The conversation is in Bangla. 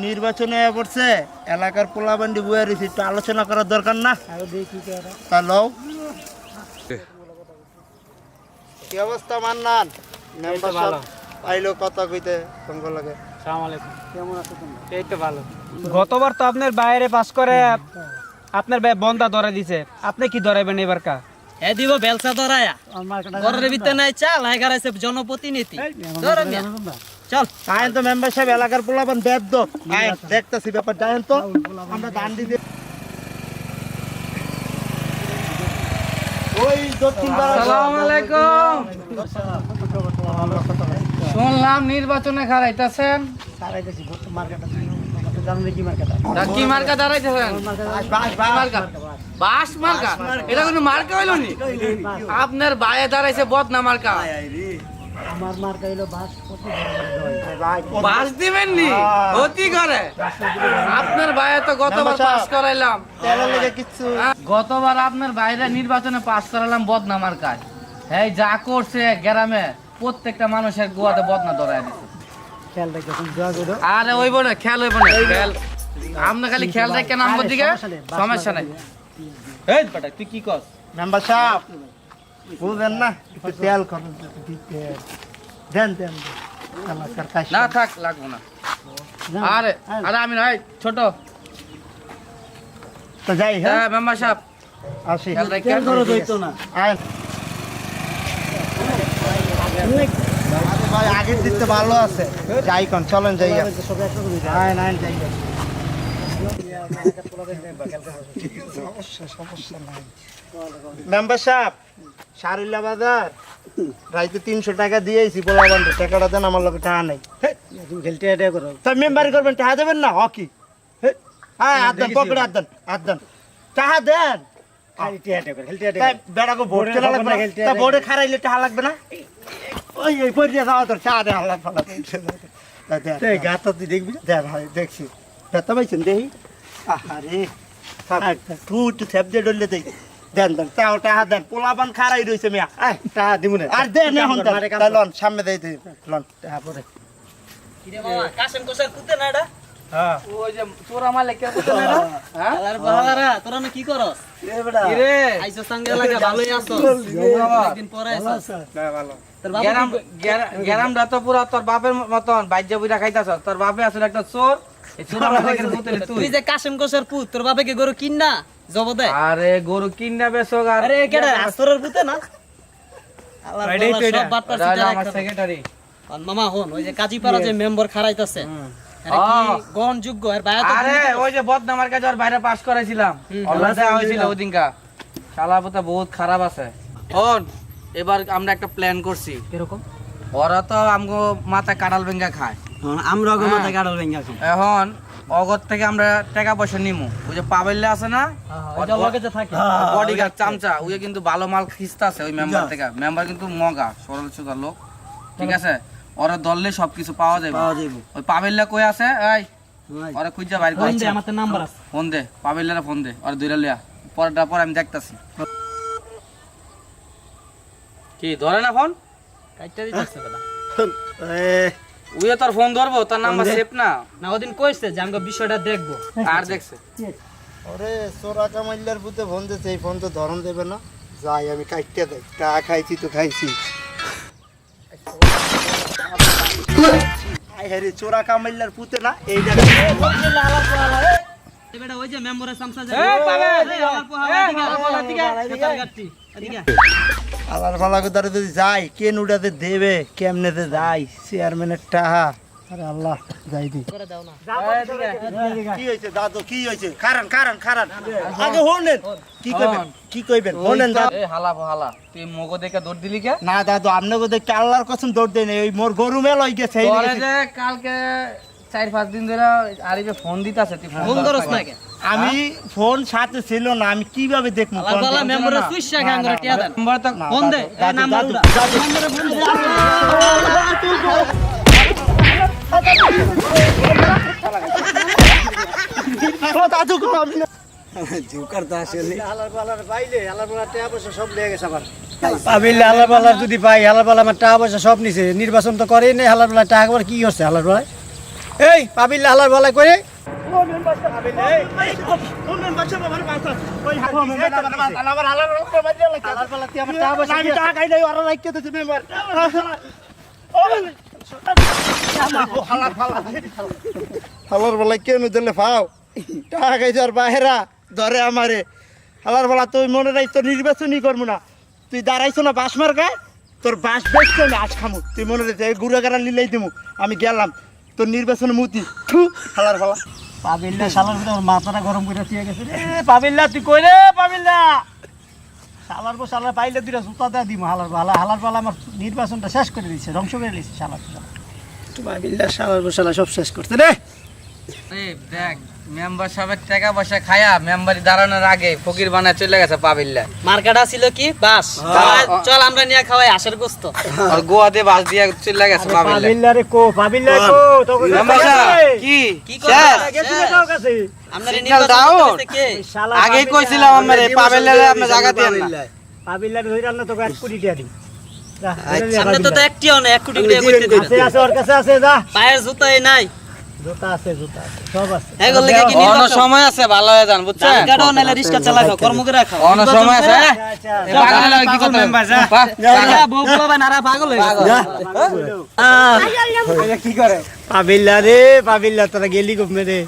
নির্বাচনে পড়ছে এলাকার পোলাবান্ডি বয়ে রয়েছে, একটু আলোচনা করার দরকার না? তা লও। কি অবস্থা মান্নান? মেম্বার ভালো আইলো কথা কইতে সঙ্গ লাগে। আসসালামু আলাইকুম। কেমন আছো তোমরা? এই তো ভালো। গতবার তো আপনার বাইরে পাস করে আপনার বন্ধা ধরে দিছে, আপনি কি ধরাইবেন এবার কা? এ দিব বেলসা ধরায়া ঘরের ভিতরে নাই চাল হাই গারাইছে জনপ্রতিনিধি ধরে মিয়া চল। আইন তো মেম্বার সাহেব এলাকার পোলাবান বেদ দো আইন দেখতাছি ব্যাপার জানেন তো আমরা দান দিতে ওই দক্ষিণ পাড়া। আসসালামু আলাইকুম। শুনলাম নির্বাচনে খারাইতাছেন। সারাইতেছি মার্কেটটা জানেন কি মার্কেটটা? কি মার্কা দাঁড়াইতেছেন? বাস মার্কা? এটা কোনো মার্কা হইল নি? আপনার বাইরে দাঁড়াইছে বদনা মার্কা। আমার মার্কা হইলো বাস। বাস দিবেন নি? অতি করে আপনার বাইরে তো গতবার পাস করাইলাম। তেলের লেগে কিচ্ছু গতবার আপনার বাইরে নির্বাচনে পাস করালাম বদনা মার্কায়। এই যা করছে গ্রামে প্রত্যেকটা মানুষের গোয়াতে বদনা ধরায় দিচ্ছে। খেয়াল রাখবেন দোয়া করো। আরে ওইব না, খেয়াল হইব না, খেয়াল আমরা খালি খেয়াল রাখেন আমার দিকে, সমস্যা নাই। এই বেটা তুই কি কস? মেম্বার সাহেব বুঝেন না, একটু তেল করুন দিতে দেন দেন এলাকার কাজ না থাক, লাগবো না। আরে আরে আমি নাই ছোট তো যাই। হ্যাঁ হ্যাঁ মেম্বার সাহেব আসি। খেয়াল রাখেন। আইন ভাই আগের দিকতে ভালো আছে, যাই কোন চলেন যাই। আইন আইন যাই। মেম্বার সাহেব সারুল্লা বাজার রাইতে 300 টাকা দিয়েছি পোলাবান্ডে, টাকাটা দেন, আমার লোক টাকা নেই। খেলতে এটা করো তাই মেম্বারি করবেন, টাকা দেবেন না হকি? হ্যাঁ আদান পকেটে আদান আদান টাকা দেন। বেড়াকে ভোট কেনা লাগবে না, তা ভোটে খারাইলে টাকা লাগবে না? ওই ওই পরিচয় যাওয়া তোর চা দে আল্লাহ ফালা গাতা তুই দেখবি? দেখ ভাই দেখছি ব্যথা পাইছেন দেখি। আরে একটু থ্যাপ দিয়ে ডললে দেখ দেন দেন তাও টাকা দেন, পোলাবান খারাই রয়েছে মিয়া। টাকা দিব না আর দেন এখন লন সামনে দেই লন টাকা পরে। কিরে মামা কাশেম কোসার কুতে না এটা? হ্যাঁ ওই যে তোরা মালে কে বলছ না? হ্যাঁ আলার বাহারা তোরা না কি করস? কি রে আইছো সঙ্গে লাগা ভালোই আছো, একদিন পরে আইছস। ভালো তোর বাবা গ্রাম গ্রামটা তো পুরা তোর বাপের মতন বাইজা বুইরা খাইতাছ। তোর বাপে আসলে একটা চোর, এই চোর আমরা থেকে পুতলে তুই তুই। যে কাশেম কোসার পুত, তোর বাপে কি গরু কিন না জব দে? আরে গরু কিনা বেচক আর আরে কেডা আসরের পুতে না? আলার বাবা সব বাটপার রাজা সিটা আমার রাখতো। সেক্রেটারি। আর মামা হন ওই যে কাজীপাড়া যে মেম্বার খারাইতাছে আরে কি গণ যোগ্য আর বায়া তো আরে ওই যে বদনামার কাছে আর বাইরে পাস করাইছিলাম, আল্লাহ দেয়া হয়েছিল ওদিনকা। শালাপুতা বহুত খারাপ আছে। হন এবার আমরা একটা প্ল্যান করছি। এরকম ওরা তো আমগো মাথা কাঁঠাল ভেঙ্গা খায়, আমরা হ্যাঁ। মাথা কাটাল ভেঙ্গা খাই। এখন অগত থেকে আমরা টাকা পয়সা নিমু। ওই যে পাবেল্লা আছে না ওই যে লগে যে থাকে বডিগার্ড চামচা, ওই কিন্তু ভালো মাল খিস্তাছে ওই মেম্বার থেকে। মেম্বার কিন্তু মগা সরল সোজা লোক, ঠিক আছে? ওরা দললে সবকিছু পাওয়া যাবে। ওই পাবেল্লা কই আছে? এই ওরা খুঁজা বাইর ফোন দে, করছে। আমার তো নাম্বার আছে। ফোন দে পাবেল্লারা, ফোন দে ওরা দুইটা লিয়া। পরেরটা পর আমি দেখতাছি। কি ধরে না ফোন? কাইটা দিতেছে বেটা। উইয়ে তোর ফোন ধরবো, তোর নাম্বার সেভ না। না ওদিন কইছে যে আমরা বিষয়টা দেখবো। আর দেখছে ওরে সোরা কামাইলার বুতে ফোন দিতে, এই ফোন তো ধরন দেবে না। যাই আমি কাটতে দেই, টাকা খাইছি তো খাইছি। আই হেরে চোরা কামাইলার পুতে না এই জায়গা এই বেটা ওই যে মেম্বারের সামসা যে এই পাবে আমার পোহা দিকে সেতার গাটি এদিকে আলার ফালাকে ধরে যদি যাই কে নুডাতে দেবে কেমনে দে যাই চেয়ারম্যানের টাকা। আরে আল্লাহ যাই দি করে দাও না। কি হইছে দাদু কি হইছে? কারণ কারণ কারণ আগে হোনেন কি কইবেন কি কইবেন হোনেন দাদু। এই হালা হালা তুই মগো দেখে দৌড় দিলি কে? না দাদু আপনাকে দেখে আল্লাহর কসম দৌড় দেন, এই মোর গরু মেল হই গেছে। এই তোরে যে কালকে 4-5 দিন ধরে আরিফে ফোন দিতাছে, তুই ফোন করছ না কে? আমি ফোন সাথে ছিল না, আমি কিভাবে দেখবো? আলার বালা মেম্বারের সুইচা গাঙ্গরা টিয়া দেন। নাম্বার তো ফোন দে এই নাম্বার উড়া মেম্বারে ফোন দে। দাদু গো আমি পাবিল্লা হালারপালার যদি পাই, হালারপালা আমার টাকা পয়সা সব নিছে। নির্বাচন তো করেই নেই, হালারপালা টাকা আবার কি করছে? হালারপালায় এই পাবিল্লা হালার বলা করে হালার বলা কেন দিলে ফাও টাকা খাইছে আর বাহেরা ধরে আমারে হালার বলা তুই মনে রাখ তোর নির্বাচনই করবো না তুই দাঁড়াইছো না বাস মার গায়ে তোর বাস বেচছো আমি আজ খামু তুই মনে রেখে গুড়া গাড়া লিলাই দিমু আমি গেলাম তোর নির্বাচনে মুতি হালার বলা পাবিল্লা শালার ভিতরে আমার মাথাটা গরম করে দিয়ে গেছে রে পাবিল্লা তুই কই রে পাবিল্লা শালার গো শালার পাইলে দুইটা জুতা দেয়া দিমু হালার পালা আমার নির্বাচনটা শেষ করে দিচ্ছে ধ্বংস করে দিচ্ছে শালার পাবিল্লা শালার গো শালা সব শেষ করতে রে দেখ মেম্বার সাহেবের টাকা পয়সা খায়া মেম্বারি দাঁড়ানোর আগে ফকির বানায় চলে গেছে পাবিল্লা মার্কাটা ছিল কি বাস চল আমরা নিয়ে খাওয়াই আশের গোস্ত আর গোয়া দিয়ে বাস দিয়ে চলে গেছে পাবিল্লা পাবিল্লা রে কো পাবিল্লা কো তো মেম্বার সাহেব কি কি শেষ? গেছে কাও কাছে আমরা Signal নির্বাচন down? করতেছে কে শালা আগেই কইছিলাম আমারে পাবিল্লারে আপনি জায়গা দেন না পাবিল্লা ধরে আনলে তোকে 1 কোটি টাকা দিই সামনে তো একটিও না 1 কোটি টাকা করতে দিবে আছে আছে ওর কাছে আছে যা পায়ের জুতাই নাই জুতা আছে সব আছে এগুলো লেগে কি অন্য নির্বাচন সময় আছে ভালো হয়ে যান বুঝছেন গাড়ো নালে রিস্কা চালাও কর্ম করে রাখো অন্য সময় আছে আচ্ছা এ পাগল হয়ে কি করতে মেম্বার যা বউ বউ নারা পাগল হয়ে গেছে কি করে পাবিল্লা রে পাবিল্লা তোরা গেলি খুব মেরে